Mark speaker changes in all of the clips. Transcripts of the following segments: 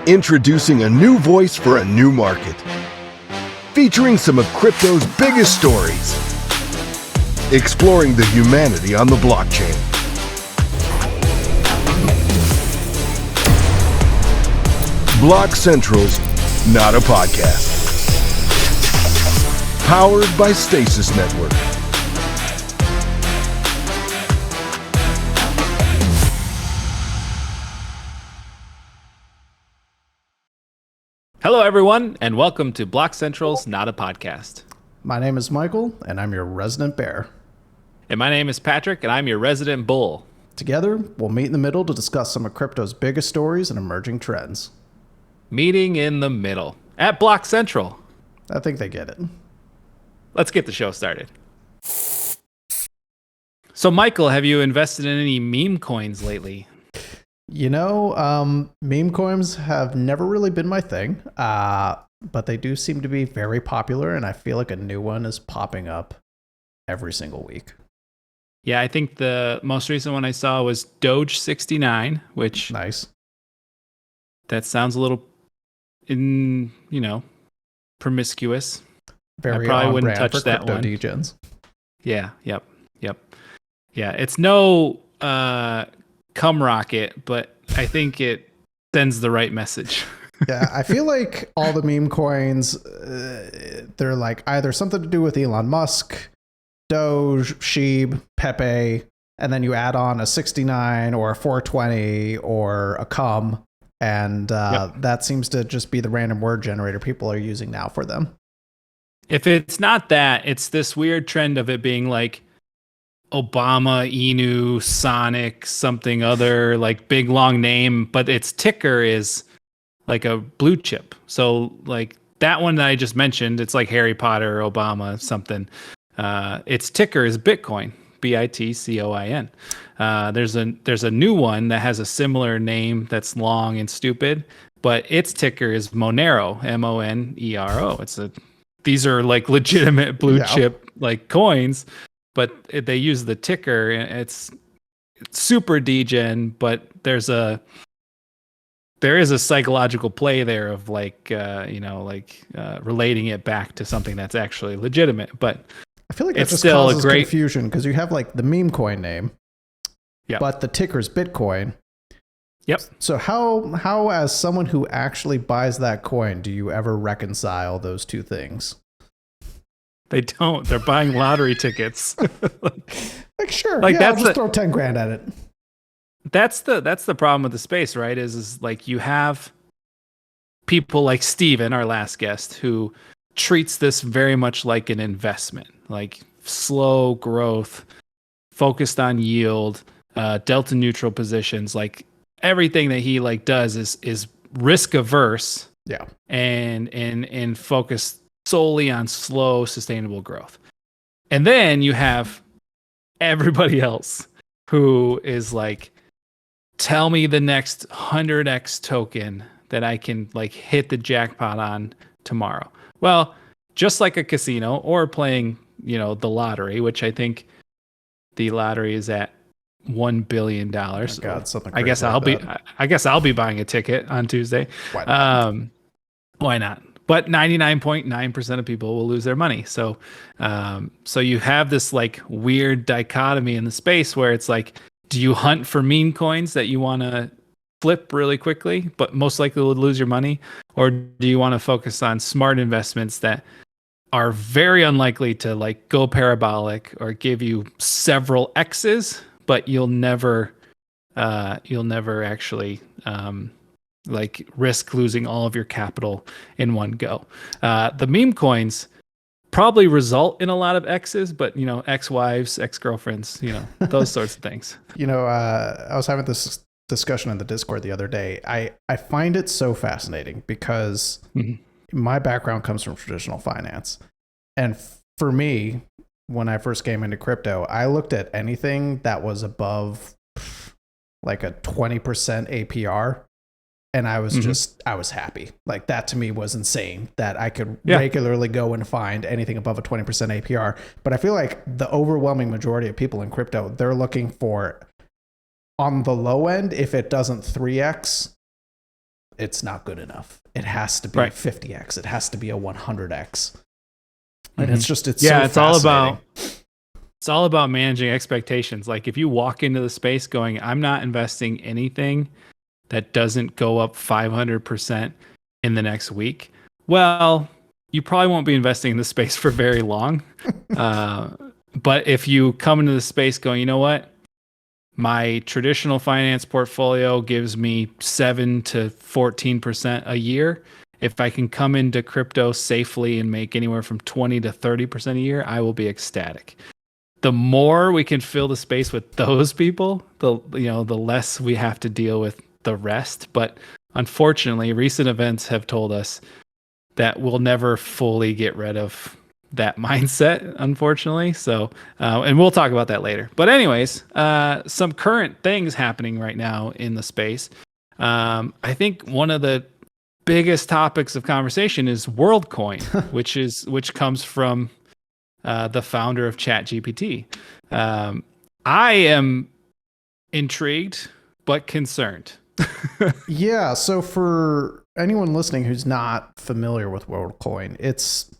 Speaker 1: Introducing a new voice for a new market. Featuring some of crypto's biggest stories. Exploring the humanity on the blockchain. BlockCentral's Not a Podcast. Powered by Stasis Network.
Speaker 2: Hello, everyone, and welcome to BlockCentral's Not a Podcast.
Speaker 3: My name is Michael, and I'm your resident bear.
Speaker 2: And my name is Patrick, and I'm your resident bull.
Speaker 3: Together, we'll meet in the middle to discuss some of crypto's biggest stories and emerging trends.
Speaker 2: Meeting in the middle at Block Central.
Speaker 3: I think they get it.
Speaker 2: Let's get the show started. So, Michael, have you invested in any meme coins lately?
Speaker 3: You know, meme coins have never really been my thing, but they do seem to be very popular, and I feel like a new one is popping up every single week.
Speaker 2: Yeah, I think the most recent one I saw was Doge69, which
Speaker 3: Nice.
Speaker 2: that sounds a little, promiscuous.
Speaker 3: Very
Speaker 2: I probably
Speaker 3: on
Speaker 2: wouldn't
Speaker 3: brand
Speaker 2: touch
Speaker 3: for
Speaker 2: that
Speaker 3: crypto
Speaker 2: one.
Speaker 3: degens.
Speaker 2: Yeah, yep. Yeah, it's no cum rocket, but I think it sends the right message.
Speaker 3: Yeah, I feel like all the meme coins, they're like either something to do with Elon Musk, Doge, Sheeb, Pepe, and then you add on a 69 or a 420 or a cum, and that seems to just be the random word generator people are using now for them.
Speaker 2: If it's not that, it's this weird trend of it being like Obama, Inu, Sonic, something other, like big long name, but its ticker is like a blue chip. So like that one that I just mentioned, it's like Harry Potter, Obama, something. Its ticker is Bitcoin, Bitcoin. There's a new one that has a similar name that's long and stupid, but its ticker is Monero, Monero. These are like legitimate blue chip like coins. But they use the ticker. It's super degen, but there is a psychological play there of relating it back to something that's actually legitimate. But
Speaker 3: I feel like
Speaker 2: it's
Speaker 3: that just
Speaker 2: still
Speaker 3: causes
Speaker 2: a great
Speaker 3: confusion because you have like the meme coin name, but the ticker's Bitcoin.
Speaker 2: Yep.
Speaker 3: So how as someone who actually buys that coin, do you ever reconcile those two things?
Speaker 2: They don't. They're buying lottery tickets.
Speaker 3: Sure.
Speaker 2: Like
Speaker 3: I'll just throw 10 grand at it.
Speaker 2: That's the problem with the space, right? Is like you have people like Steven, our last guest, who treats this very much like an investment, like slow growth, focused on yield, delta neutral positions. Like everything that he does is risk averse.
Speaker 3: Yeah.
Speaker 2: And focused solely on slow, sustainable growth. And then you have everybody else who is like, tell me the next 100x token that I can hit the jackpot on tomorrow. Well, just like a casino or playing, the lottery, which I think the lottery is at $1 billion.
Speaker 3: Oh God, something
Speaker 2: I guess I'll be buying a ticket on Tuesday.
Speaker 3: Why not?
Speaker 2: Why not? But 99.9% of people will lose their money. So you have this weird dichotomy in the space where it's like, do you hunt for meme coins that you want to flip really quickly, but most likely will lose your money? Or do you want to focus on smart investments that are very unlikely to go parabolic or give you several X's, but you'll never actually, risk losing all of your capital in one go. The meme coins probably result in a lot of X's, but ex-wives, ex-girlfriends, those sorts of things.
Speaker 3: I was having this discussion in the Discord the other day. I find it so fascinating because my background comes from traditional finance. And for me, when I first came into crypto, I looked at anything that was above like a 20% APR. And I was I was happy. Like that to me was insane that I could regularly go and find anything above a 20% APR. But I feel like the overwhelming majority of people in crypto, they're looking for on the low end, if it doesn't 3x, it's not good enough. It has to be 50x. It has to be a 100x. And it's just, it's so fascinating.
Speaker 2: It's all about managing expectations. Like if you walk into the space going, I'm not investing anything that doesn't go up 500% in the next week. Well, you probably won't be investing in the space for very long. But if you come into the space going, you know what? My traditional finance portfolio gives me 7 to 14% a year. If I can come into crypto safely and make anywhere from 20 to 30% a year, I will be ecstatic. The more we can fill the space with those people, the less we have to deal with the rest. But unfortunately, recent events have told us that we'll never fully get rid of that mindset, unfortunately. So, and we'll talk about that later. But anyways, some current things happening right now in the space. I think one of the biggest topics of conversation is WorldCoin, which comes from the founder of ChatGPT. I am intrigued but concerned.
Speaker 3: Yeah. So for anyone listening who's not familiar with WorldCoin, it's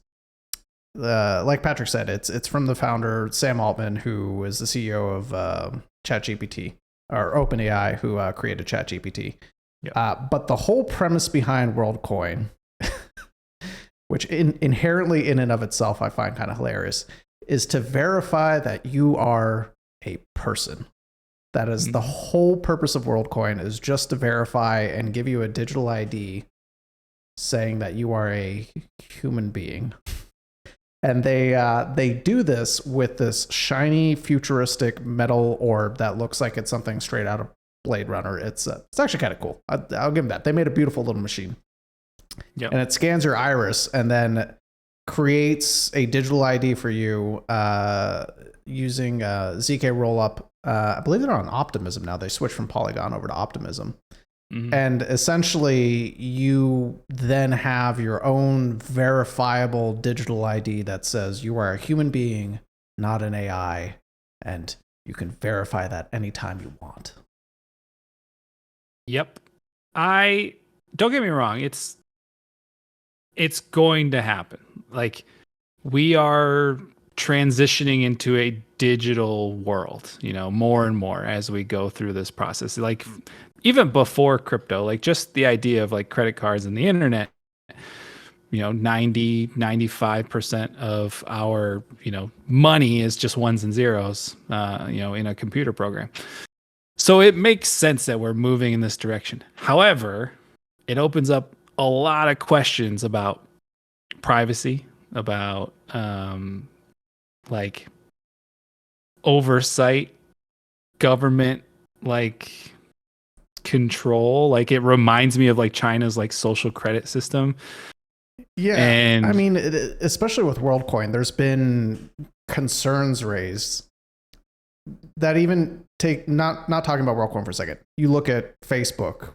Speaker 3: like Patrick said, it's from the founder Sam Altman, who is the CEO of ChatGPT or OpenAI, who created ChatGPT. Yep. But the whole premise behind WorldCoin, which inherently in and of itself I find kind of hilarious, is to verify that you are a person. That is the whole purpose of WorldCoin, is just to verify and give you a digital ID saying that you are a human being. And they do this with this shiny futuristic metal orb that looks like it's something straight out of Blade Runner. It's actually kind of cool. I'll give them that. They made a beautiful little machine. Yep. And it scans your iris and then creates a digital ID for you using ZK rollup. I believe they're on Optimism now. They switched from Polygon over to Optimism. Mm-hmm. And essentially, you then have your own verifiable digital ID that says you are a human being, not an AI, and you can verify that anytime you want.
Speaker 2: Yep. Don't get me wrong, it's going to happen. Like, we are transitioning into a digital world, more and more as we go through this process. Like, even before crypto, like just the idea of like credit cards and the internet, 95% of our, money is just ones and zeros, in a computer program. So it makes sense that we're moving in this direction. However, it opens up a lot of questions about privacy, about like oversight, government, like control. Like, it reminds me of like China's like social credit system.
Speaker 3: Yeah. And I mean, especially with WorldCoin, there's been concerns raised that even not talking about WorldCoin for a second. You look at Facebook,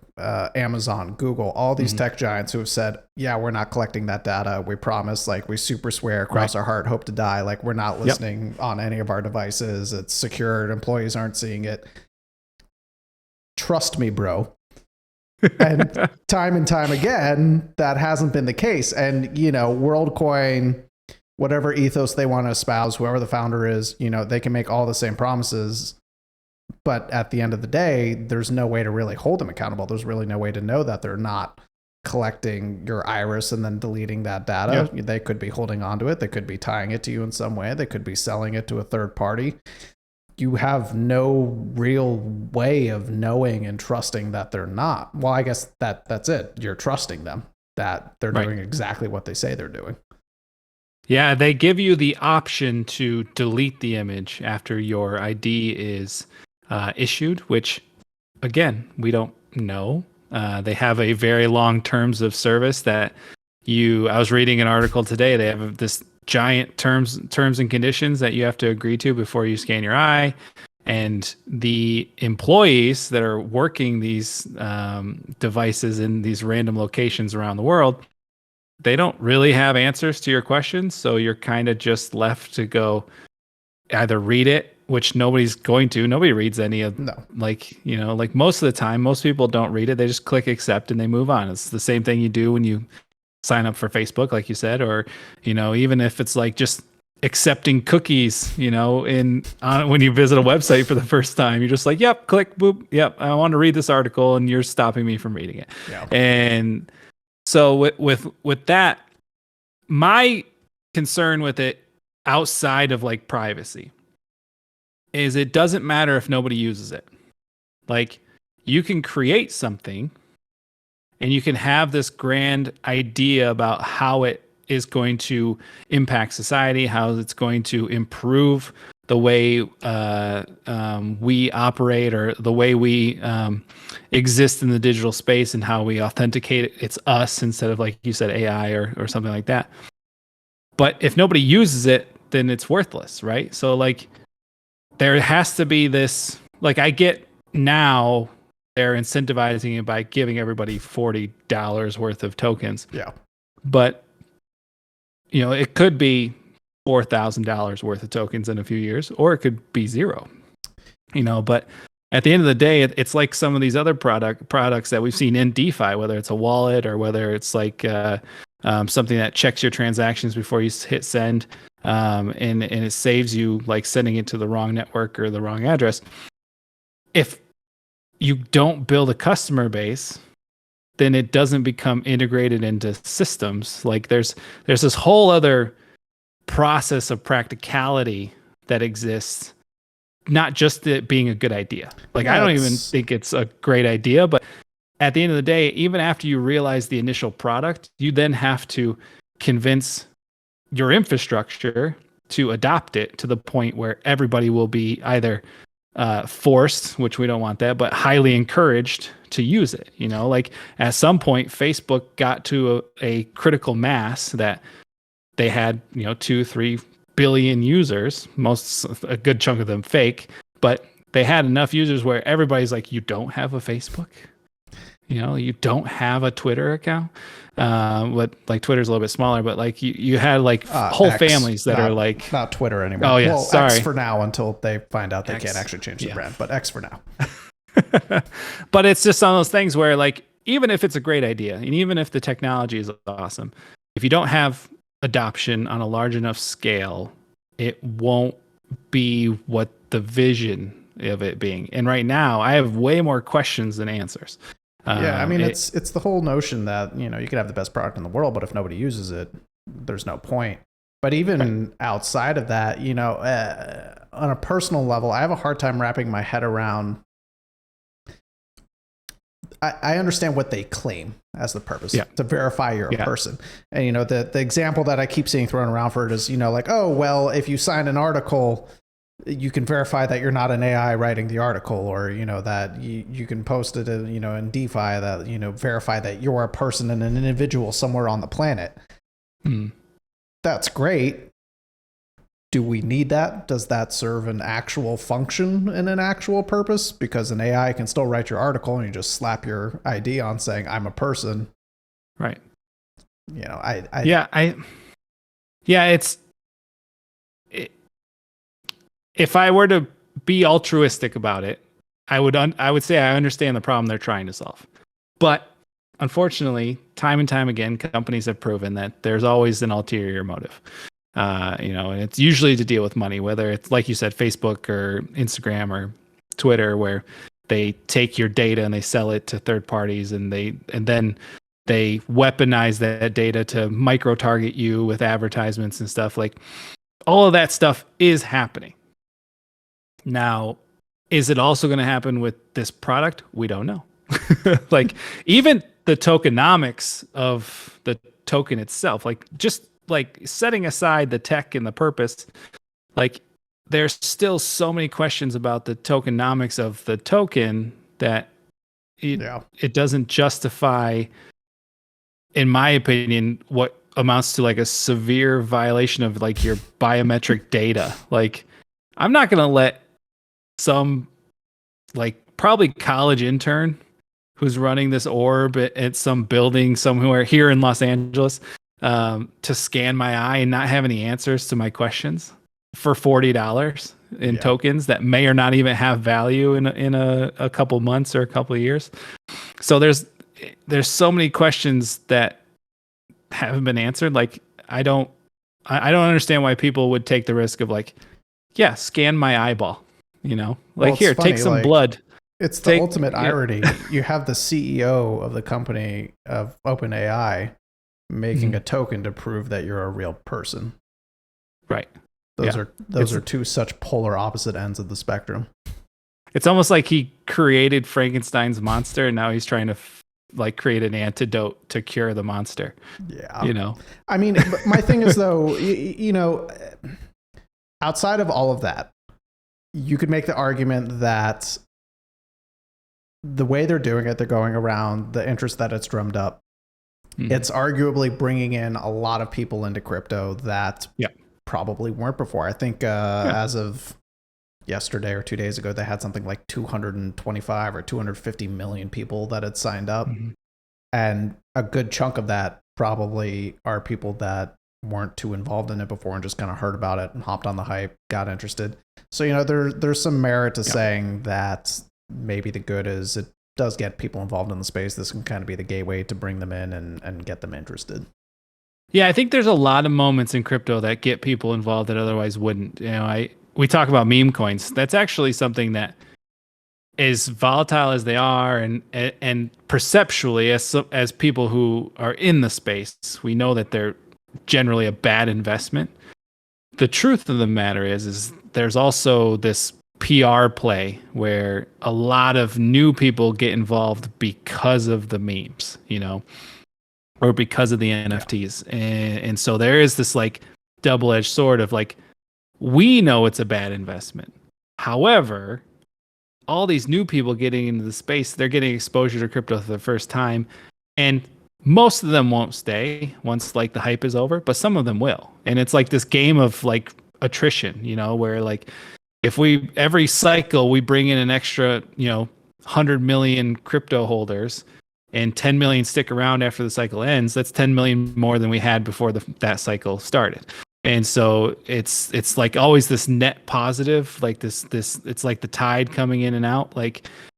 Speaker 3: Amazon, Google, all these tech giants who have said, yeah, we're not collecting that data. We promise, like, we super swear, cross our heart, hope to die. Like, we're not listening on any of our devices. It's secured. Employees aren't seeing it. Trust me, bro. And time again, that hasn't been the case. And, WorldCoin, whatever ethos they want to espouse, whoever the founder is, they can make all the same promises. But at the end of the day, there's no way to really hold them accountable. There's really no way to know that they're not collecting your iris and then deleting that data. Yeah. They could be holding onto it. They could be tying it to you in some way. They could be selling it to a third party. You have no real way of knowing and trusting that they're not. Well, I guess that's it. You're trusting them that they're doing exactly what they say they're doing.
Speaker 2: Yeah, they give you the option to delete the image after your ID is issued, which, again, we don't know. They have a very long terms of service that I was reading an article today. They have this giant terms and conditions that you have to agree to before you scan your eye. And the employees that are working these devices in these random locations around the world, they don't really have answers to your questions. So you're kind of just left to go either read it which nobody's going to. Nobody reads any of like, you know, like most of the time, most people don't read it. They just click accept and they move on. It's the same thing you do when you sign up for Facebook, like you said, or, you know, even if it's like just accepting cookies, you know, when you visit a website for the first time, you're just like, yep, click, boop, yep, I want to read this article, and you're stopping me from reading it. Yeah. And so with that, my concern with it outside of like privacy is it doesn't matter if nobody uses it. Like, you can create something and you can have this grand idea about how it is going to impact society, how it's going to improve the way we operate, or the way we exist in the digital space, and how we authenticate it. It's us instead of, like you said, AI or something like that. But if nobody uses it, then it's worthless, right? So like, there has to be this, like, I get now they're incentivizing it by giving everybody $40 worth of tokens.
Speaker 3: Yeah.
Speaker 2: But, you know, it could be $4,000 worth of tokens in a few years, or it could be zero, you know. But at the end of the day, it's like some of these other products that we've seen in DeFi, whether it's a wallet or whether it's like something that checks your transactions before you hit send, and it saves you like sending it to the wrong network or the wrong address. If you don't build a customer base, then it doesn't become integrated into systems. Like there's this whole other process of practicality that exists, not just it being a good idea. Like, I don't even think it's a great idea, but at the end of the day, even after you realize the initial product, you then have to convince your infrastructure to adopt it to the point where everybody will be either forced, which we don't want that, but highly encouraged to use it. You know, like at some point, Facebook got to a critical mass that they had, you know, 2-3 billion users, a good chunk of them fake, but they had enough users where everybody's like, you don't have a Facebook? You know, you don't have a Twitter account? But like Twitter's a little bit smaller, but like you had like whole
Speaker 3: X,
Speaker 2: families that are like,
Speaker 3: not Twitter anymore.
Speaker 2: Oh yeah,
Speaker 3: well,
Speaker 2: sorry.
Speaker 3: X for now, until they find out they
Speaker 2: X,
Speaker 3: can't actually change the brand, but X for now.
Speaker 2: But it's just one of those things where, like, even if it's a great idea and even if the technology is awesome, if you don't have adoption on a large enough scale, it won't be what the vision of it being. And right now, I have way more questions than answers.
Speaker 3: Yeah, I mean, it's the whole notion that, you know, you could have the best product in the world, but if nobody uses it, there's no point. But even outside of that, you know, on a personal level, I have a hard time wrapping my head around. I understand what they claim as the purpose, to verify you're a person. And, you know, the example that I keep seeing thrown around for it is, you know, like, oh, well, if you sign an article, you can verify that you're not an AI writing the article, or, you know, that you can post it, you know, in DeFi, that, you know, verify that you're a person and an individual somewhere on the planet. That's great. Do we need that? Does that serve an actual function and an actual purpose? Because an AI can still write your article and you just slap your ID on saying, I'm a person.
Speaker 2: Right.
Speaker 3: You know,
Speaker 2: if I were to be altruistic about it, I would say I understand the problem they're trying to solve. But unfortunately, time and time again, companies have proven that there's always an ulterior motive. You know, and it's usually to deal with money, whether it's, like you said, Facebook or Instagram or Twitter, where they take your data and they sell it to third parties, and then they weaponize that data to micro target you with advertisements and stuff. Like, all of that stuff is happening. Now, is it also going to happen with this product? We don't know. Like, even the tokenomics of the token itself, like, just like setting aside the tech and the purpose, like, there's still so many questions about the tokenomics of the token that it doesn't justify, in my opinion, what amounts to like a severe violation of like your biometric data. Like, I'm not going to let some like probably college intern who's running this orb at some building somewhere here in Los Angeles to scan my eye and not have any answers to my questions for $40. in tokens that may or not even have value in a couple months or a couple of years. So there's so many questions that haven't been answered. Like I don't understand why people would take the risk of like, yeah, scan my eyeball, like
Speaker 3: well,
Speaker 2: here,
Speaker 3: funny,
Speaker 2: take some
Speaker 3: like,
Speaker 2: blood.
Speaker 3: It's the ultimate irony. You have the CEO of the company of OpenAI making a token to prove that you're a real person.
Speaker 2: Right.
Speaker 3: Those are two such polar opposite ends of the spectrum.
Speaker 2: It's almost like he created Frankenstein's monster and now he's trying to create an antidote to cure the monster.
Speaker 3: Yeah. I mean, my thing is though, outside of all of that, you could make the argument that the way they're doing it, they're going around the interest that it's drummed up. It's arguably bringing in a lot of people into crypto that probably weren't before. I think as of yesterday or 2 days ago, they had something like 225 or 250 million people that had signed up. And a good chunk of that probably are people that weren't too involved in it before and just kind of heard about it and hopped on the hype, got interested. So, there's some merit to saying that maybe the good is it does get people involved in the space. This can kind of be the gateway to bring them in and get them interested.
Speaker 2: Yeah, I think there's a lot of moments in crypto that get people involved that otherwise wouldn't. We talk about meme coins. That's actually something that is volatile as they are, and perceptually, as people who are in the space, we know that they're generally a bad investment. The truth of the matter is there's also this PR play where a lot of new people get involved because of the memes, or because of the NFTs. And so there is this like double-edged sword of like, we know it's a bad investment. However, all these new people getting into the space, they're getting exposure to crypto for the first time. And most of them won't stay once like the hype is over, but some of them will. And it's like this game of like attrition, where like, if every cycle we bring in an extra, 100 million crypto holders and 10 million stick around after the cycle ends, that's 10 million more than we had before that cycle started. And so it's like always this net positive, like this it's like the tide coming in and out,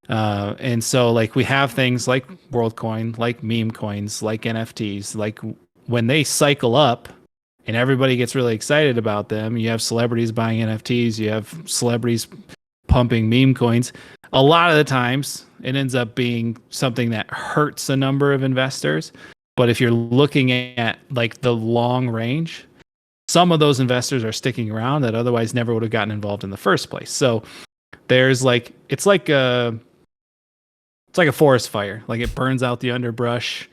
Speaker 2: and so like we have things like WorldCoin, like meme coins, like NFTs, like when they cycle up and everybody gets really excited about them, you have celebrities buying NFTs, you have celebrities pumping meme coins. A lot of the times it ends up being something that hurts a number of investors. But if you're looking at like the long range, some of those investors are sticking around that otherwise never would have gotten involved in the first place. So there's like, it's like a forest fire. Like it burns out the underbrush,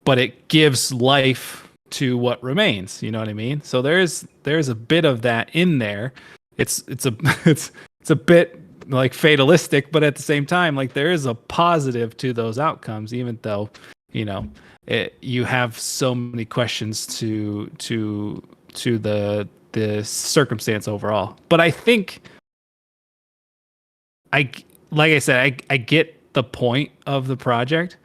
Speaker 2: but it gives life to what remains. You know what I mean? So there's a bit of that in there. It's a bit like fatalistic, but at the same time, like there is a positive to those outcomes, even though, you have so many questions to the circumstance overall. But I think like I said, I get the point of the project.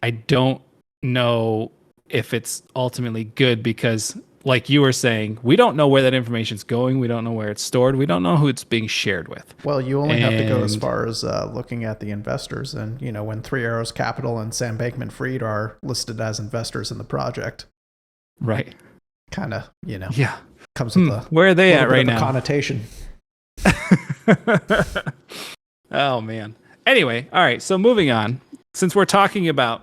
Speaker 2: I don't know if it's ultimately good because, like you were saying, we don't know where that information's going. We don't know where it's stored. We don't know who it's being shared with.
Speaker 3: Well, you only have to go as far as looking at the investors. And, when Three Arrows Capital and Sam Bankman-Fried are listed as investors in the project.
Speaker 2: Right.
Speaker 3: Kind of,
Speaker 2: comes
Speaker 3: with
Speaker 2: where are they at right now?
Speaker 3: Connotation.
Speaker 2: Oh, man. Anyway, all right. So moving on, since we're talking about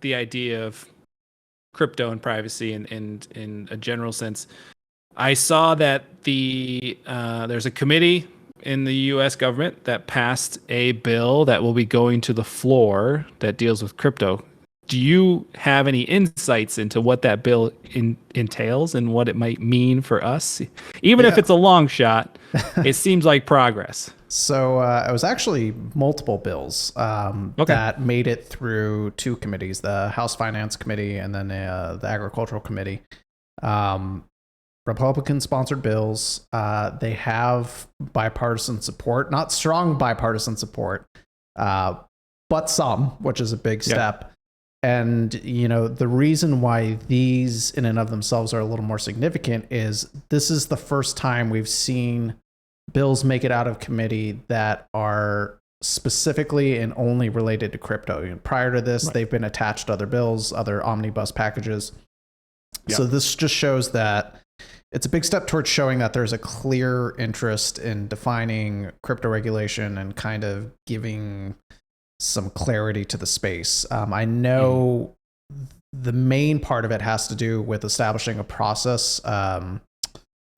Speaker 2: the idea of crypto and privacy in a general sense, I saw that there's a committee in the U.S. government that passed a bill that will be going to the floor that deals with crypto. Do you have any insights into what that bill entails and what it might mean for us? Even if it's a long shot, it seems like progress.
Speaker 3: So it was actually multiple bills that made it through two committees, the House Finance Committee and then the Agricultural Committee. Republican-sponsored bills. They have bipartisan support, not strong bipartisan support, but some, which is a big step. And, the reason why these in and of themselves are a little more significant is this is the first time we've seen bills make it out of committee that are specifically and only related to crypto. Prior to this, they've been attached to other bills, other omnibus packages. Yep. So this just shows that it's a big step towards showing that there's a clear interest in defining crypto regulation and kind of giving some clarity to the space. I know the main part of it has to do with establishing a process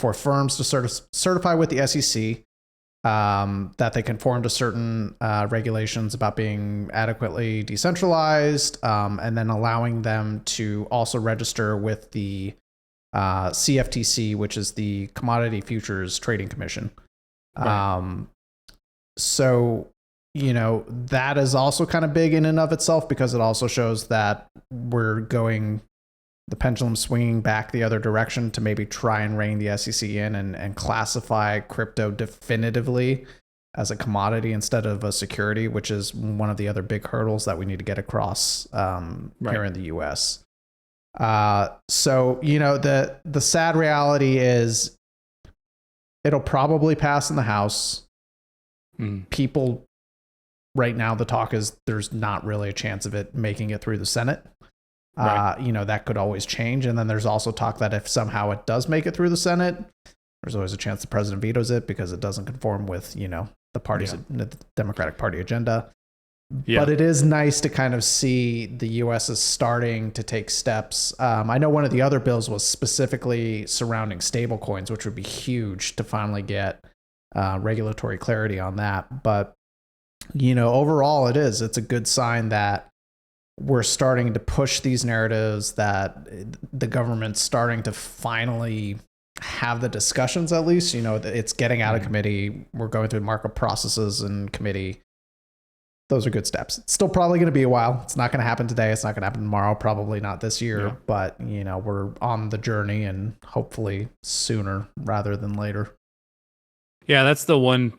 Speaker 3: for firms to certify with the SEC that they conform to certain regulations about being adequately decentralized, and then allowing them to also register with the CFTC, which is the Commodity Futures Trading Commission. Right. So, that is also kind of big in and of itself, because it also shows that we're going the pendulum swinging back the other direction to maybe try and rein the SEC in and classify crypto definitively as a commodity instead of a security, which is one of the other big hurdles that we need to get across here in the US. So, the sad reality is it'll probably pass in the House. People right now, the talk is there's not really a chance of it making it through the Senate. Right. That could always change. And then there's also talk that if somehow it does make it through the Senate, there's always a chance the president vetoes it because it doesn't conform with, the party's the Democratic Party agenda. Yeah. But it is nice to kind of see the U.S. is starting to take steps. I know one of the other bills was specifically surrounding stable coins, which would be huge to finally get regulatory clarity on that. But, overall it's a good sign that we're starting to push these narratives, that the government's starting to finally have the discussions, at least, it's getting out of committee. We're going through markup processes in committee. Those are good steps. It's still probably going to be a while. It's not going to happen today. It's not going to happen tomorrow. Probably not this year, but we're on the journey, and hopefully sooner rather than later.
Speaker 2: Yeah. That's the one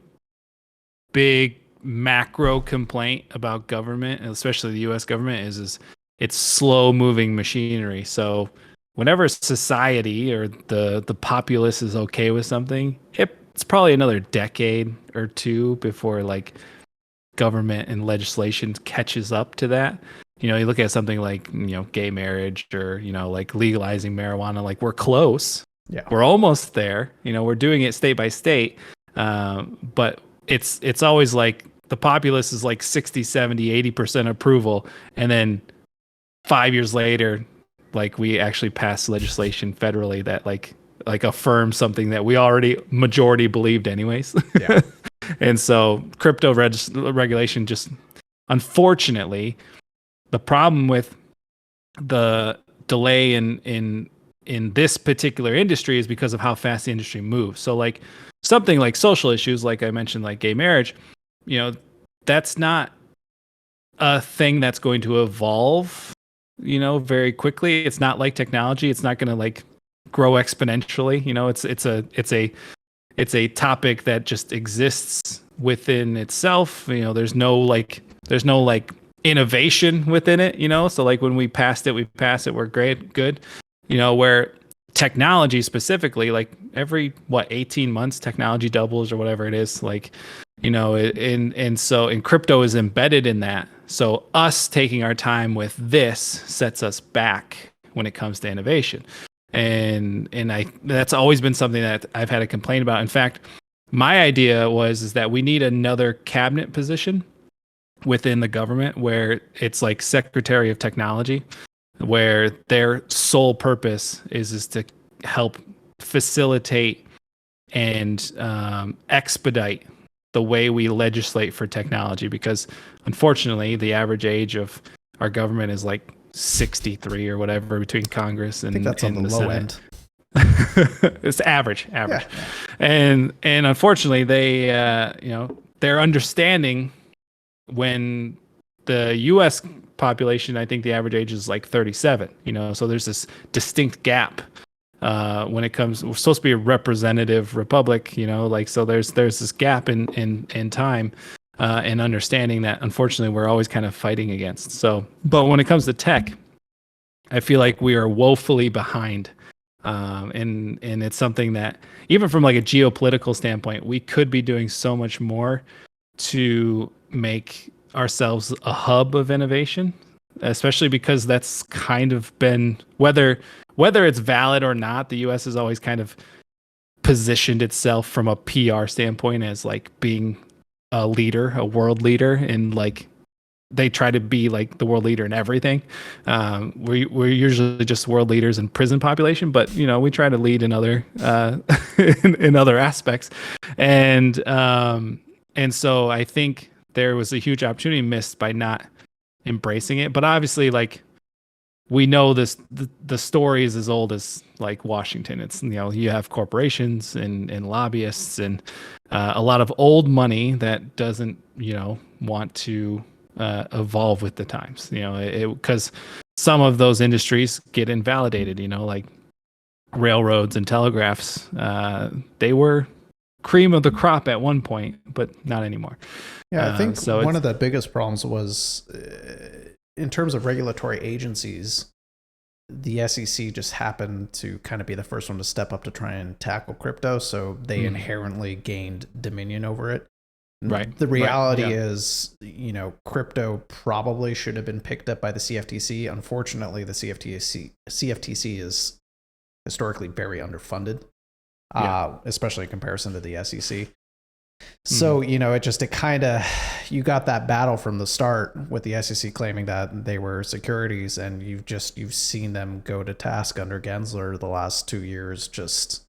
Speaker 2: big macro complaint about government, and especially the US government, is it's slow moving machinery. So whenever society or the populace is okay with something, it's probably another decade or two before government and legislation catches up to that. You look at something like gay marriage or legalizing marijuana, we're close. Yeah, we're almost there. We're doing it state by state, but it's always the populace is 60, 70, 80% approval. And then 5 years later, we actually pass legislation federally that affirms something that we already majority believed anyways. Yeah. And so crypto regulation, just unfortunately, the problem with the delay in this particular industry is because of how fast the industry moves. So something like social issues, like I mentioned, like gay marriage, that's not a thing that's going to evolve, very quickly. It's not like technology. It's not going to grow exponentially. It's a topic that just exists within itself. There's no innovation within it, so when we passed it, we're great, good. Where technology specifically, every 18 months technology doubles or whatever it is, and crypto is embedded in that. So us taking our time with this sets us back when it comes to innovation. And that's always been something that I've had a complaint about. In fact, my idea is that we need another cabinet position within the government where it's Secretary of Technology, where their sole purpose is to help facilitate and expedite the way we legislate for technology, because unfortunately the average age of our government is 63 or whatever between Congress and
Speaker 3: I think that's on the low Senate.
Speaker 2: End. It's average. Yeah. And unfortunately they they're understanding when the US population, I think the average age is 37, so there's this distinct gap when it comes. We're supposed to be a representative republic, so there's this gap in time and understanding that unfortunately we're always kind of fighting against. So, but when it comes to tech, I feel like we are woefully behind And it's something that even from like a geopolitical standpoint, we could be doing so much more to make ourselves a hub of innovation, especially because that's kind of been whether it's valid or not, the US has always kind of positioned itself from a PR standpoint as like being a leader, a world leader, and like they try to be like the world leader in everything. We're usually just world leaders in prison population, but we try to lead in other in other aspects, and so I think there was a huge opportunity missed by not embracing it. But obviously, like we know this, the story is as old as like Washington. It's you have corporations and lobbyists and a lot of old money that doesn't want to evolve with the times, because some of those industries get invalidated, like railroads and telegraphs. They were cream of the crop at one point, but not anymore.
Speaker 3: Yeah, I think one of the biggest problems was in terms of regulatory agencies, the SEC just happened to kind of be the first one to step up to try and tackle crypto. So they inherently gained dominion over it.
Speaker 2: Right.
Speaker 3: The reality is, crypto probably should have been picked up by the CFTC. Unfortunately, the CFTC is historically very underfunded, especially in comparison to the SEC. So, you got that battle from the start with the SEC claiming that they were securities, and you've seen them go to task under Gensler the last 2 years, just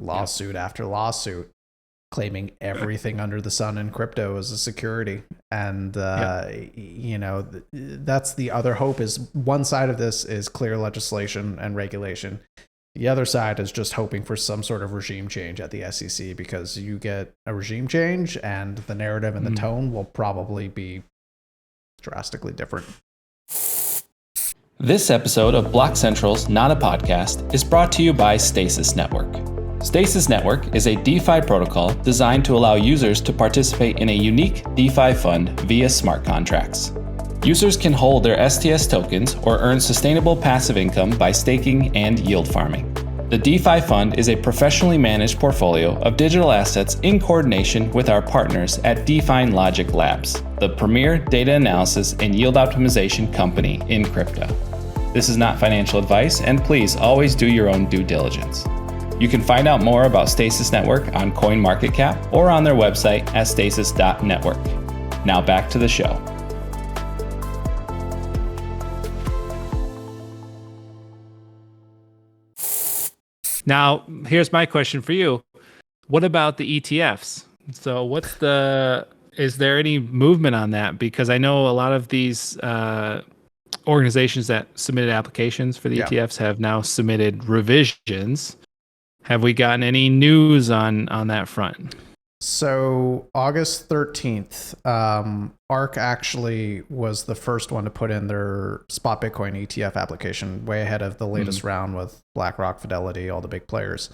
Speaker 3: lawsuit after lawsuit, claiming everything under the sun in crypto is a security. And, that's the other hope. Is one side of this is clear legislation and regulation. The other side is just hoping for some sort of regime change at the SEC, because you get a regime change and the narrative and the tone will probably be drastically different.
Speaker 4: This episode of BlockCentral's Not a Podcast is brought to you by Stasis Network. Stasis Network is a DeFi protocol designed to allow users to participate in a unique DeFi fund via smart contracts. Users can hold their STS tokens or earn sustainable passive income by staking and yield farming. The DeFi fund is a professionally managed portfolio of digital assets in coordination with our partners at Define Logic Labs, the premier data analysis and yield optimization company in crypto. This is not financial advice, and please always do your own due diligence. You can find out more about Stasis Network on CoinMarketCap or on their website at stasis.network. Now back to the show.
Speaker 2: Now, here's my question for you. What about the ETFs? So is there any movement on that? Because I know a lot of these organizations that submitted applications for the ETFs have now submitted revisions. Have we gotten any news on that front?
Speaker 3: So August 13th, ARK actually was the first one to put in their spot Bitcoin ETF application, way ahead of the latest round with BlackRock, Fidelity, all the big players.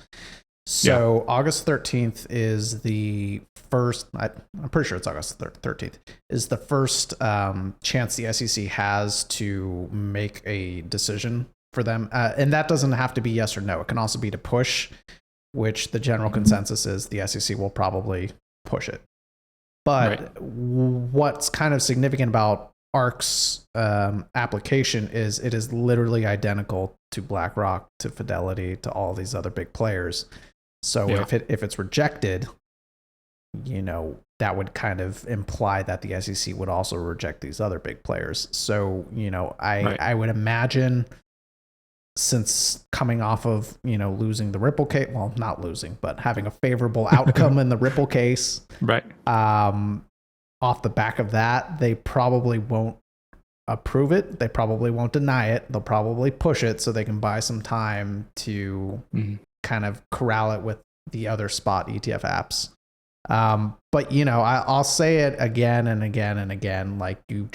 Speaker 3: So August 13th is the first, I'm pretty sure it's August 13th, is the first chance the SEC has to make a decision for them. And that doesn't have to be yes or no. It can also be to push, which the general consensus is the SEC will probably push it. But what's kind of significant about ARK's application is it is literally identical to BlackRock, to Fidelity, to all these other big players. So if it's rejected, that would kind of imply that the SEC would also reject these other big players. So, I would imagine, since coming off of, losing the Ripple case, well, not losing, but having a favorable outcome in the Ripple case, off the back of that, they probably won't approve it. They probably won't deny it. They'll probably push it so they can buy some time to kind of corral it with the other spot ETF apps. But I'll say it again and again and again, like you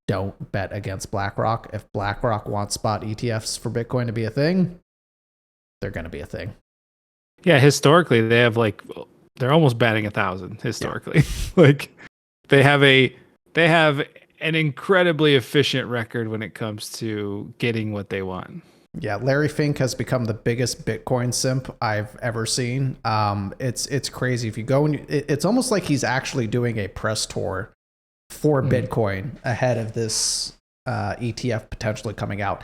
Speaker 3: don't bet against BlackRock. If BlackRock wants spot ETFs for Bitcoin to be a thing, they're going to be a thing.
Speaker 2: Yeah. Historically, they have they're almost batting 1,000 historically. They have an incredibly efficient record when it comes to getting what they want.
Speaker 3: Yeah, Larry Fink has become the biggest Bitcoin simp I've ever seen. It's crazy. If you go and it's almost like he's actually doing a press tour for Bitcoin ahead of this ETF potentially coming out.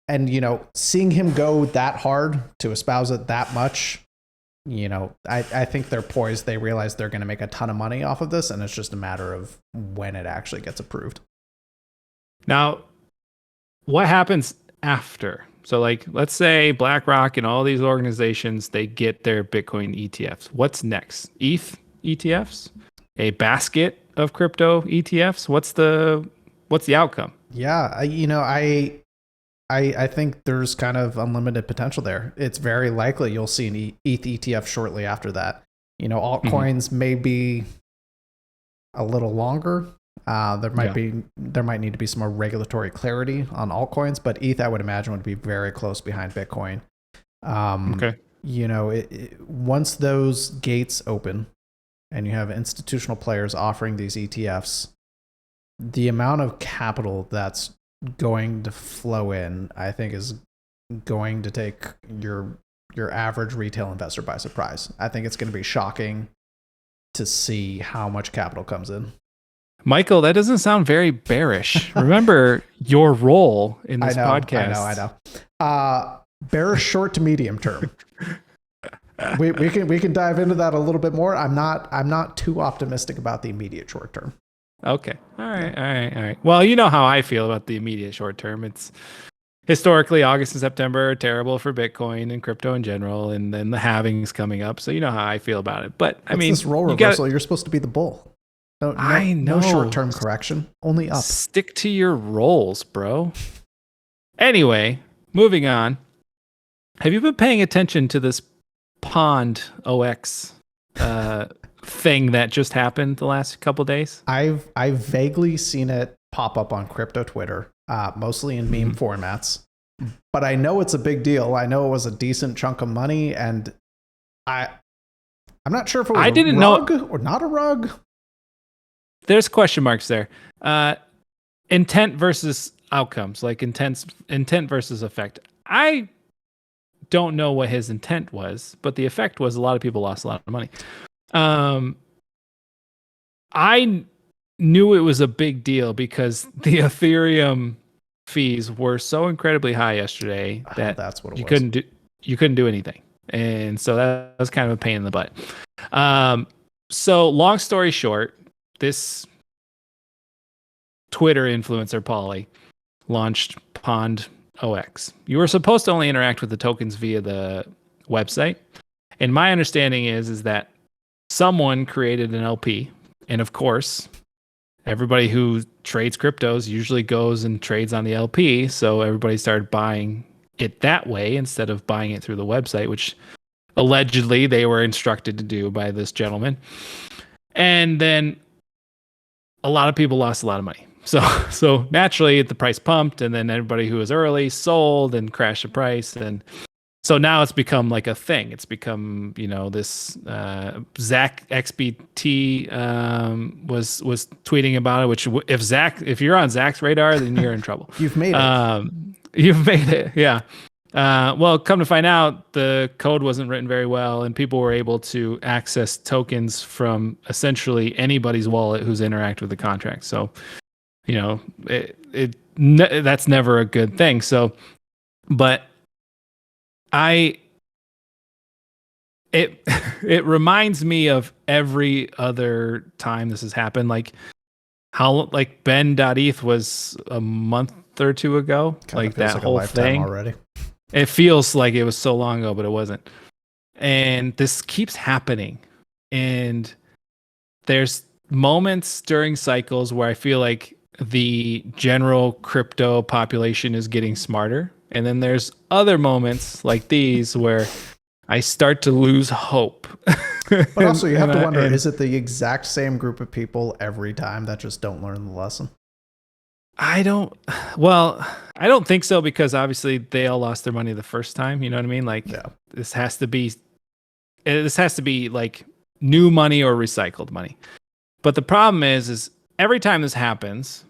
Speaker 3: And, you know, seeing him go that hard to espouse it that much, you know, I think they're poised. They realize they're going to make a ton of money off of this, and it's just a matter of when it actually gets approved.
Speaker 2: Now, what happens after? So, like, let's say BlackRock and all these organizations, they get their Bitcoin ETFs. What's next? ETH ETFs? A basket of crypto ETFs? What's the outcome?
Speaker 3: Yeah, you know, I think there's kind of unlimited potential there. It's very likely you'll see an ETH ETF shortly after that. You know, altcoins may be a little longer. There might need to be some more regulatory clarity on altcoins, but ETH, I would imagine, would be very close behind Bitcoin.
Speaker 2: Okay.
Speaker 3: You know, once those gates open and you have institutional players offering these ETFs, the amount of capital that's going to flow in, I think, is going to take your average retail investor by surprise. I think it's going to be shocking to see how much capital comes in.
Speaker 2: Michael, that doesn't sound very bearish. Remember your role in this podcast.
Speaker 3: I know. Bearish short to medium term. we can dive into that a little bit more. I'm not too optimistic about the immediate short term.
Speaker 2: Okay. All right. Well, you know how I feel about the immediate short term. It's historically August and September are terrible for Bitcoin and crypto in general, and then the halving's coming up. So you know how I feel about it. But I mean,
Speaker 3: this role reversal, you're supposed to be the bull.
Speaker 2: I know.
Speaker 3: No short-term correction, only up.
Speaker 2: Stick to your roles, bro. Anyway, moving on. Have you been paying attention to this Pond0x thing that just happened the last couple days?
Speaker 3: I've vaguely seen it pop up on crypto Twitter, mostly in meme formats. But I know it's a big deal. I know it was a decent chunk of money, and I'm not sure if it was a rug or not a rug.
Speaker 2: There's question marks there. Intent versus outcomes, like intent versus effect. I don't know what his intent was, but the effect was a lot of people lost a lot of money. I knew it was a big deal because the Ethereum fees were so incredibly high yesterday that
Speaker 3: that's what it
Speaker 2: was. You couldn't do anything. And so that was kind of a pain in the butt. So long story short, this Twitter influencer, Polly, launched Pond0x. You were supposed to only interact with the tokens via the website. And my understanding is that someone created an LP. And of course, everybody who trades cryptos usually goes and trades on the LP. So everybody started buying it that way instead of buying it through the website, which allegedly they were instructed to do by this gentleman. And then a lot of people lost a lot of money. So naturally the price pumped, and then everybody who was early sold and crashed the price. And so now it's become like a thing. It's become, you know, this Zach XBT was tweeting about it, which if you're on Zach's radar, then you're in trouble.
Speaker 3: You've made it.
Speaker 2: You've made it. Yeah. Well, come to find out, the code wasn't written very well, and people were able to access tokens from essentially anybody's wallet who's interacted with the contract. So, you know, that's never a good thing. So, but it reminds me of every other time this has happened. Like how Ben.eth was a month or two ago. Like that whole thing
Speaker 3: already.
Speaker 2: It feels like it was so long ago, but it wasn't. And this keeps happening. And there's moments during cycles where I feel like the general crypto population is getting smarter. And then there's other moments like these where I start to lose hope.
Speaker 3: But also you have to wonder, is it the exact same group of people every time that just don't learn the lesson?
Speaker 2: I don't think so, because obviously they all lost their money the first time. You know what I mean? Like, yeah. This has to be like new money or recycled money. But the problem is every time this happens,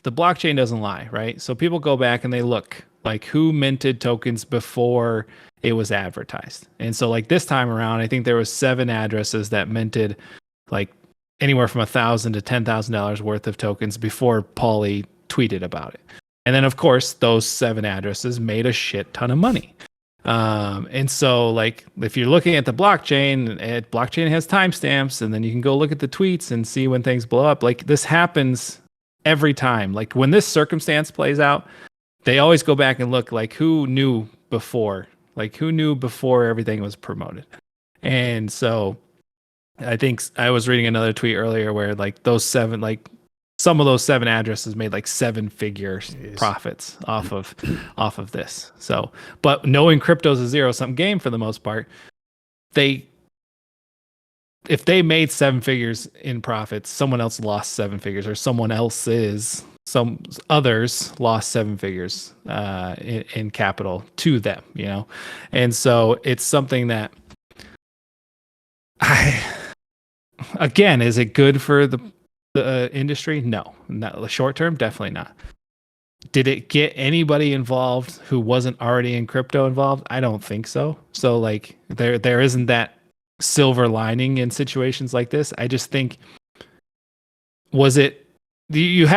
Speaker 2: the blockchain doesn't lie, right? So people go back and they look Like who minted tokens before it was advertised. And so like this time around, I think there was 7 addresses that minted like anywhere from $1,000 to $10,000 worth of tokens before Pauly tweeted about it. And then of course those 7 addresses made a shit ton of money. And so like if you're looking at the blockchain, blockchain has timestamps, and then you can go look at the tweets and see when things blow up. Like this happens every time. Like when this circumstance plays out, they always go back and look like who knew before, everything was promoted. And so I think I was reading another tweet earlier where like those 7, like some of those 7 addresses made like 7-figure profits off of this. So, but knowing crypto's a zero-sum game for the most part, if they made 7 figures in profits, someone else lost 7 figures, or some others lost 7 figures in capital to them, you know? And so it's something that again, is it good for the industry? No, not the short term, definitely not. Did it get anybody involved who wasn't already in crypto involved? I don't think so. So like there isn't that silver lining in situations like this. I just think, you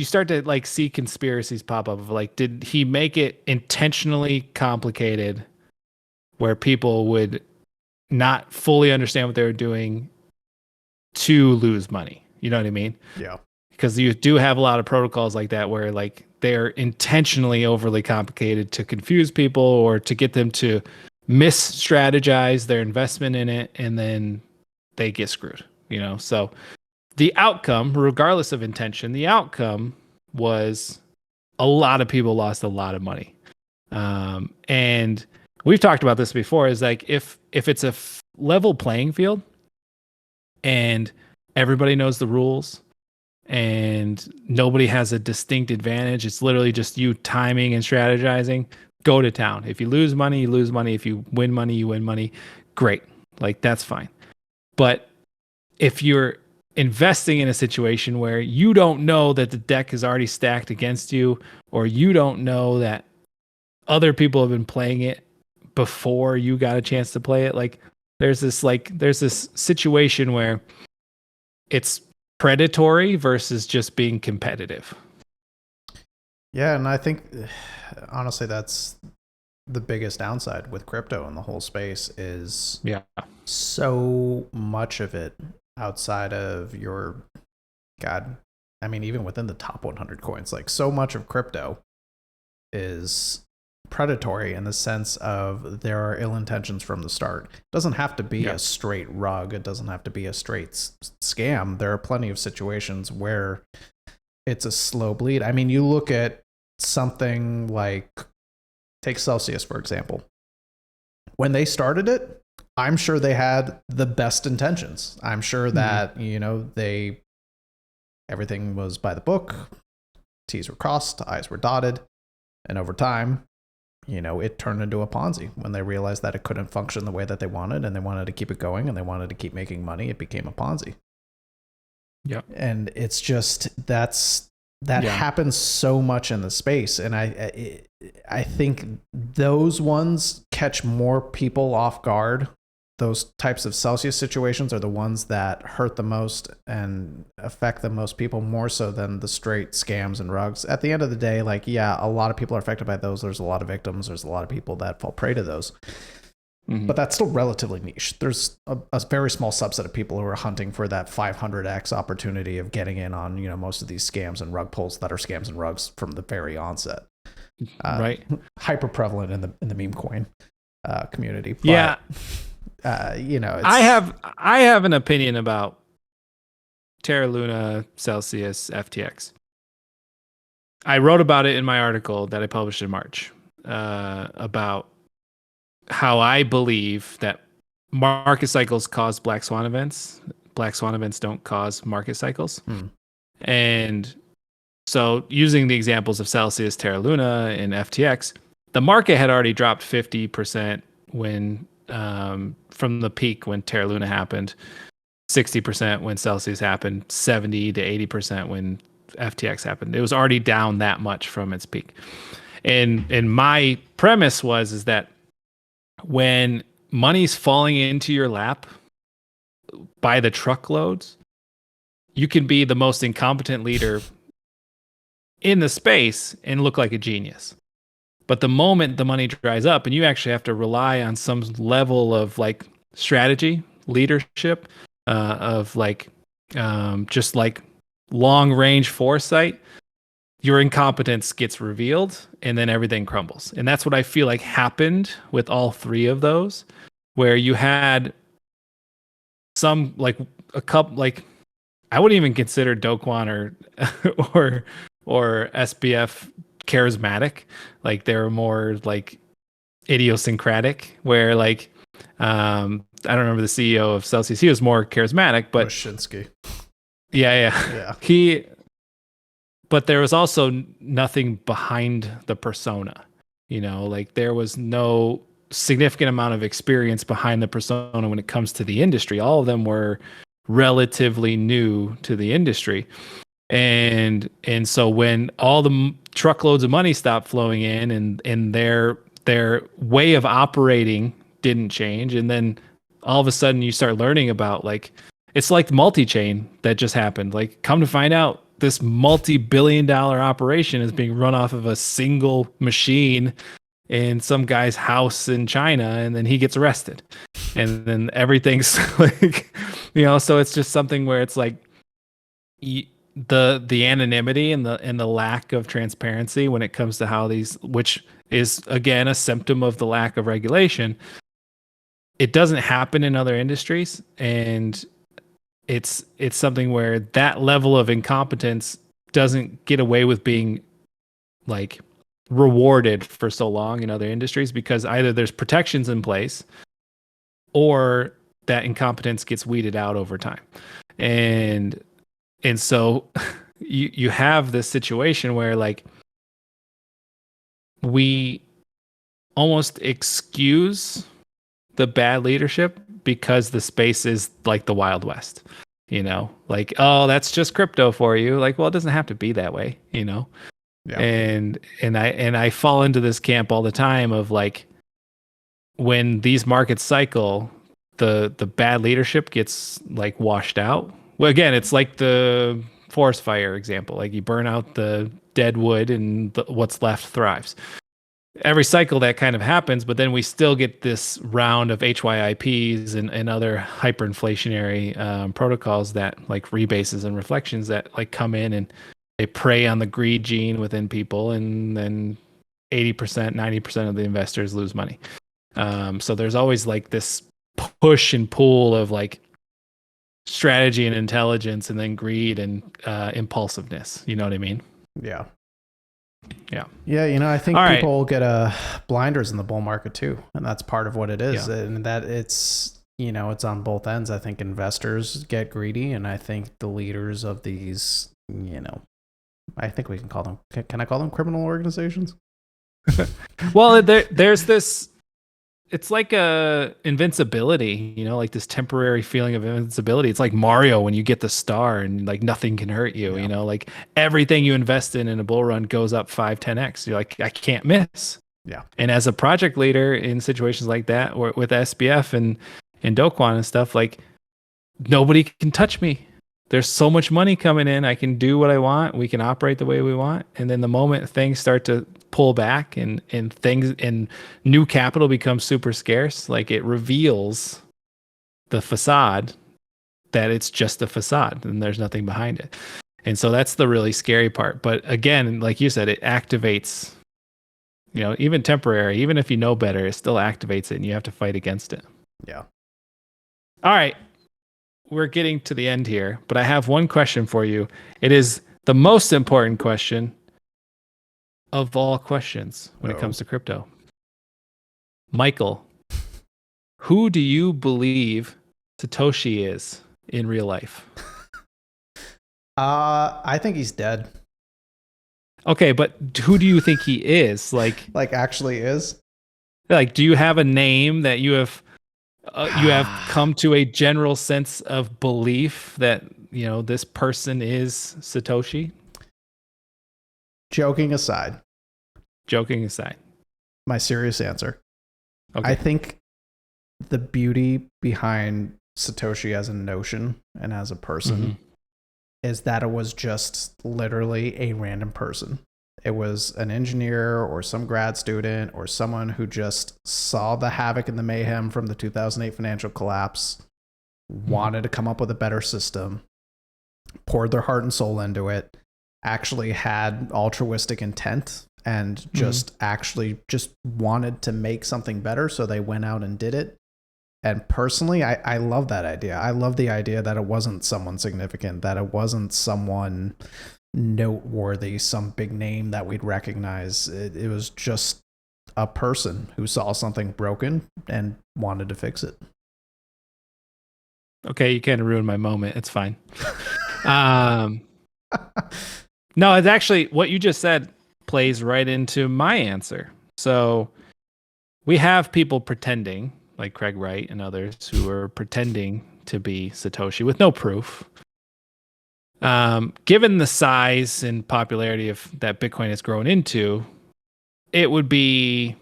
Speaker 2: start to like see conspiracies pop up of like, did he make it intentionally complicated where people would not fully understand what they were doing to lose money? You know what I mean?
Speaker 3: Yeah.
Speaker 2: Because you do have a lot of protocols like that where like they're intentionally overly complicated to confuse people or to get them to mis-strategize their investment in it, and then they get screwed, you know? So the outcome, regardless of intention, the outcome was a lot of people lost a lot of money. And we've talked about this before, is like if it's a level playing field and everybody knows the rules and nobody has a distinct advantage, it's literally just you timing and strategizing, go to town. If you lose money, you lose money. If you win money, you win money. Great. Like that's fine. But if you're investing in a situation where you don't know that the deck is already stacked against you, or you don't know that other people have been playing it before you got a chance to play it, like there's this situation where it's predatory versus just being competitive.
Speaker 3: Yeah, and I think honestly that's the biggest downside with crypto and the whole space is so much of it outside of even within the top 100 coins, like so much of crypto is predatory in the sense of there are ill intentions from the start. It doesn't have to be a straight rug. It doesn't have to be a straight scam. There are plenty of situations where it's a slow bleed. I mean, you look at something like, take Celsius, for example. When they started it, I'm sure they had the best intentions. I'm sure that, everything was by the book. T's were crossed, I's were dotted. And over time, it turned into a Ponzi. When they realized that it couldn't function the way that they wanted, and they wanted to keep it going, and they wanted to keep making money, it became a Ponzi.
Speaker 2: Yeah.
Speaker 3: And it's just, that happens so much in the space. And I think those ones catch more people off guard. Those types of Celsius situations are the ones that hurt the most and affect the most people, more so than the straight scams and rugs. At the end of the day, a lot of people are affected by those. There's a lot of victims. There's a lot of people that fall prey to those. Mm-hmm. But that's still relatively niche. There's a very small subset of people who are hunting for that 500x opportunity of getting in on, most of these scams and rug pulls that are scams and rugs from the very onset.
Speaker 2: Right.
Speaker 3: Hyper prevalent in the meme coin community. But,
Speaker 2: yeah.
Speaker 3: I
Speaker 2: have an opinion about Terra Luna, Celsius, FTX. I wrote about it in my article that I published in March about how I believe that market cycles cause black swan events. Black swan events don't cause market cycles. And so using the examples of Celsius, Terra Luna, and FTX, the market had already dropped 50% when from the peak when Terra Luna happened, 60% when Celsius happened, 70 to 80% when FTX happened. It was already down that much from its peak. And my premise is that when money's falling into your lap by the truckloads, you can be the most incompetent leader in the space and look like a genius. But the moment the money dries up and you actually have to rely on some level of like strategy, leadership, of like just like long range foresight, your incompetence gets revealed and then everything crumbles. And that's what I feel like happened with all three of those, where you had some like a couple, like I wouldn't even consider Doquan or SBF charismatic. Like they were more like idiosyncratic, where like I don't remember the CEO of Celsius. He was more charismatic, but
Speaker 3: Shinsky.
Speaker 2: Yeah. But there was also nothing behind the persona. You know, like there was no significant amount of experience behind the persona when it comes to the industry. All of them were relatively new to the industry. And so when all the truckloads of money stopped flowing in and their way of operating didn't change, and then all of a sudden you start learning about like, it's like the multi-chain that just happened. Like, come to find out, this multi-billion-dollar operation is being run off of a single machine in some guy's house in China, and then he gets arrested. And then everything's like, you know, so it's just something where it's like the anonymity and the lack of transparency when it comes to how these, which is again a symptom of the lack of regulation. It doesn't happen in other industries, and it's something where that level of incompetence doesn't get away with being like rewarded for so long in other industries, because either there's protections in place or that incompetence gets weeded out over time. And so you have this situation where like we almost excuse the bad leadership because the space is like the Wild West, you know, like, oh, that's just crypto for you. Like, well, it doesn't have to be that way, you know? Yeah. And I fall into this camp all the time of like, when these markets cycle, the bad leadership gets like washed out. Well, again, it's like the forest fire example. Like you burn out the dead wood and what's left thrives. Every cycle that kind of happens, but then we still get this round of HYIPs and other hyperinflationary protocols that like rebases and reflections that like come in and they prey on the greed gene within people, and then 80%, 90% of the investors lose money. So there's always like this push and pull of like strategy and intelligence, and then greed and impulsiveness. You know what I mean?
Speaker 3: Yeah.
Speaker 2: Yeah.
Speaker 3: You know, I think people get blinders in the bull market too, and that's part of what it is. And that it's, you know, it's on both ends. I think investors get greedy, and I think the leaders of these, you know, I think we can call them. Can I call them criminal organizations?
Speaker 2: Well, there's this. It's like a invincibility, you know, like this temporary feeling of invincibility. It's like Mario when you get the star and like nothing can hurt you, you know, like everything you invest in a bull run goes up 5-10x. You're like, I can't miss.
Speaker 3: Yeah.
Speaker 2: And as a project leader in situations like that, or with SBF and Doquan and stuff, like nobody can touch me. There's so much money coming in. I can do what I want. We can operate the way we want. And then the moment things start to pull back and things and new capital becomes super scarce, like it reveals the facade that it's just a facade and there's nothing behind it. And so that's the really scary part. But again, like you said, it activates, you know, even temporary, even if you know better, it still activates it and you have to fight against it.
Speaker 3: Yeah.
Speaker 2: All right. We're getting to the end here, but I have one question for you. It is the most important question of all questions when it comes to crypto. Michael, who do you believe Satoshi is in real life?
Speaker 3: I think he's dead.
Speaker 2: Okay, but who do you think he is? Like
Speaker 3: actually is?
Speaker 2: Like, do you have a name that you have come to a general sense of belief that, you know, this person is Satoshi?
Speaker 3: Joking aside,
Speaker 2: joking aside.
Speaker 3: My serious answer.
Speaker 2: Okay.
Speaker 3: I think the beauty behind Satoshi as a notion and as a person is that it was just literally a random person. It was an engineer or some grad student or someone who just saw the havoc and the mayhem from the 2008 financial collapse, wanted to come up with a better system, poured their heart and soul into it, actually had altruistic intent, and just wanted to make something better. So they went out and did it. And personally, I love that idea. I love the idea that it wasn't someone significant, that it wasn't someone noteworthy, some big name that we'd recognize. It was just a person who saw something broken and wanted to fix it.
Speaker 2: Okay, you kind of ruined my moment. It's fine. No, it's actually what you just said plays right into my answer. So we have people pretending, like Craig Wright and others, who are pretending to be Satoshi with no proof. Given the size and popularity of that Bitcoin has grown into, it would be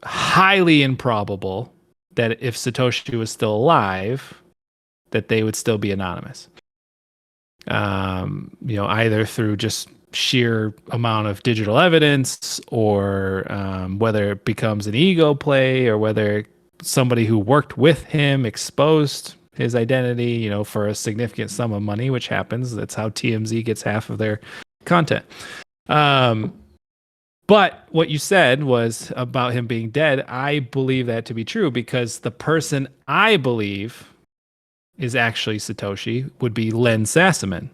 Speaker 2: highly improbable that if Satoshi was still alive, that they would still be anonymous. Either through just sheer amount of digital evidence, or whether it becomes an ego play, or whether somebody who worked with him exposed his identity, for a significant sum of money, which happens. That's how TMZ gets half of their content. But what you said was about him being dead. I believe that to be true because the person I believe is actually Satoshi would be Len Sassaman.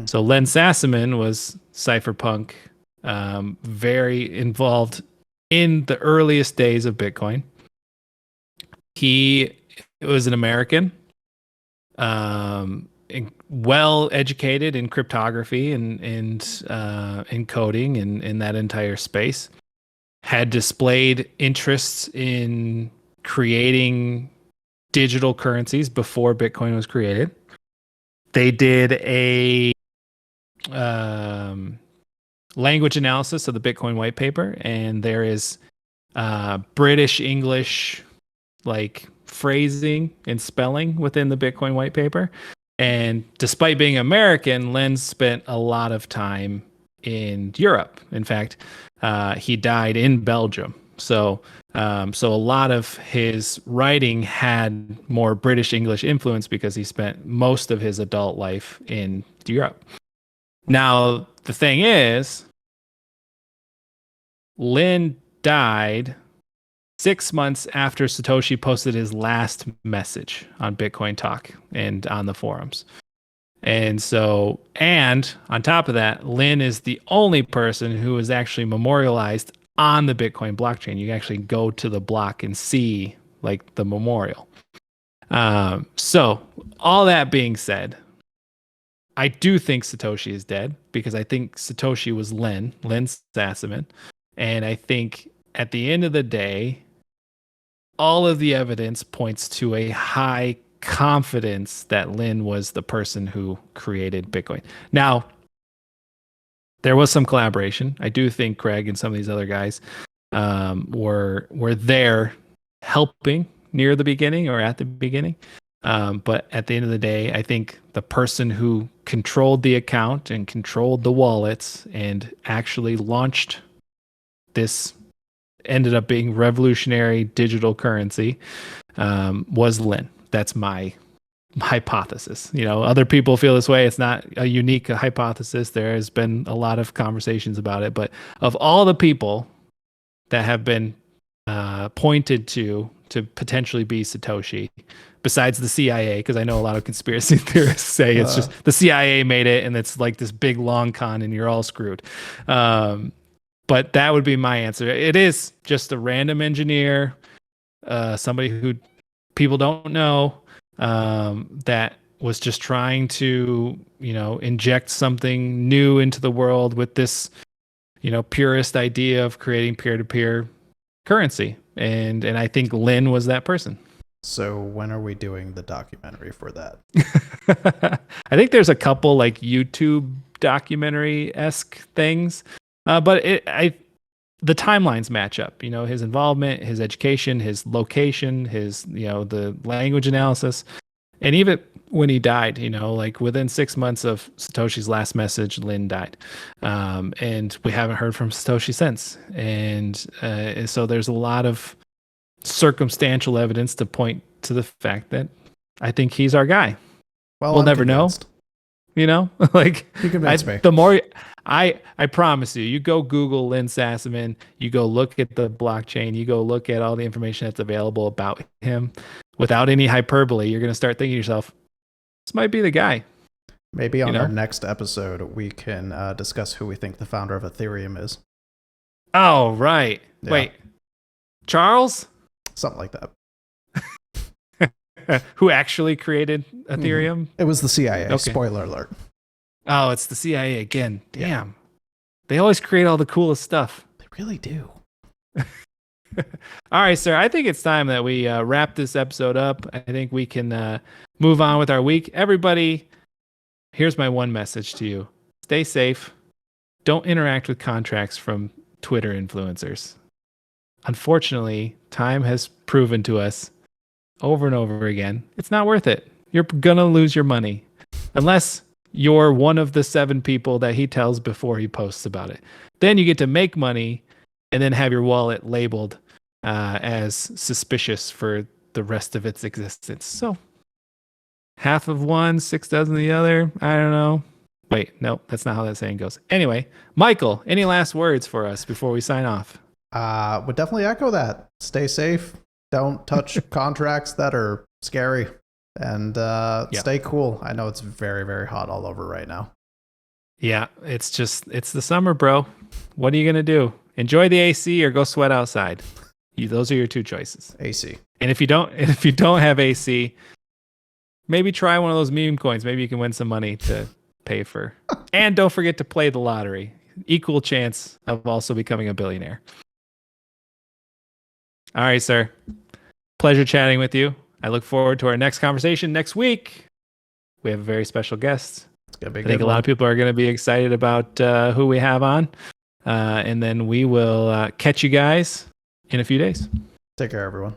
Speaker 2: So Len Sassaman was cypherpunk, very involved in the earliest days of Bitcoin. He was an American, well educated in cryptography and coding and in that entire space. Had displayed interests in creating digital currencies before Bitcoin was created. They did a language analysis of the Bitcoin white paper, and there is British English phrasing and spelling within the Bitcoin white paper. And despite being American, Len spent a lot of time in Europe. In fact, he died in Belgium. So a lot of his writing had more British English influence because he spent most of his adult life in Europe. Now, the thing is, Lin died 6 months after Satoshi posted his last message on Bitcoin Talk and on the forums. And on top of that, Lin is the only person who is actually memorialized on the Bitcoin blockchain. You can actually go to the block and see the memorial. So all that being said, I do think Satoshi is dead because I think Satoshi was Len Sassaman. And I think at the end of the day, all of the evidence points to a high confidence that Lin was the person who created Bitcoin. Now, there was some collaboration. I do think Craig and some of these other guys were there helping near the beginning or at the beginning. But at the end of the day, I think the person who controlled the account and controlled the wallets and actually launched this ended up being revolutionary digital currency was Lin. That's my hypothesis. Other people feel this way. It's not a unique hypothesis. There has been a lot of conversations about it, but of all the people that have been pointed to potentially be Satoshi, besides the CIA, because I know a lot of conspiracy theorists say it's just the CIA made it and it's like this big long con and you're all screwed. But that would be my answer. It is just a random engineer, somebody who people don't know, that was just trying to, inject something new into the world with this, purist idea of creating peer-to-peer currency. And I think Lin was that person.
Speaker 3: So when are we doing the documentary for that?
Speaker 2: I think there's a couple YouTube documentary-esque things. But the timelines match up. You know, his involvement, his education, his location, his, you know, the language analysis, and even when he died, you know, like within 6 months of Satoshi's last message, Lin died, and we haven't heard from Satoshi since. And so there's a lot of circumstantial evidence to point to the fact that I think he's our guy.
Speaker 3: Well,
Speaker 2: we'll
Speaker 3: I'm
Speaker 2: never
Speaker 3: convinced.
Speaker 2: know. You know, like
Speaker 3: You convinced me.
Speaker 2: the more I promise you, you go Google Lynn Sassaman, you go look at the blockchain, you go look at all the information that's available about him without any hyperbole, you're going to start thinking to yourself, this might be the guy.
Speaker 3: Maybe on
Speaker 2: you know?
Speaker 3: our next episode, we can discuss who we think the founder of Ethereum is.
Speaker 2: Oh, right.
Speaker 3: Yeah.
Speaker 2: Wait, Charles,
Speaker 3: Something like that.
Speaker 2: who actually created Ethereum?
Speaker 3: It was the CIA.
Speaker 2: Okay.
Speaker 3: Spoiler alert.
Speaker 2: Oh, it's the CIA again. Damn. They always create all the coolest stuff.
Speaker 3: They really do.
Speaker 2: All right, sir. I think it's time that we wrap this episode up. I think we can move on with our week. Everybody, here's my one message to you. Stay safe. Don't interact with contracts from Twitter influencers. Unfortunately, time has proven to us over and over again, it's not worth it. You're going to lose your money unless you're one of the 7 people that he tells before he posts about it. Then you get to make money and then have your wallet labeled as suspicious for the rest of its existence. So half of one, 6 dozen the other. I don't know. Wait, no, that's not how that saying goes. Anyway, Michael, any last words for us before we sign off?
Speaker 3: Would definitely echo that. Stay safe. Don't touch contracts that are scary. And stay cool. I know it's very, very hot all over right now.
Speaker 2: Yeah, it's the summer, bro. What are you going to do? Enjoy the AC or go sweat outside. Those are your 2 choices.
Speaker 3: AC.
Speaker 2: And if you don't have AC, maybe try one of those meme coins. Maybe you can win some money to pay for. And don't forget to play the lottery. Equal chance of also becoming a billionaire. All right, sir. Pleasure chatting with you. I look forward to our next conversation next week. We have a very special guest.
Speaker 3: It's gonna be a
Speaker 2: I think
Speaker 3: good
Speaker 2: a lot
Speaker 3: one.
Speaker 2: of people are going to be excited about who we have on. And then we will catch you guys in a few days.
Speaker 3: Take care, everyone.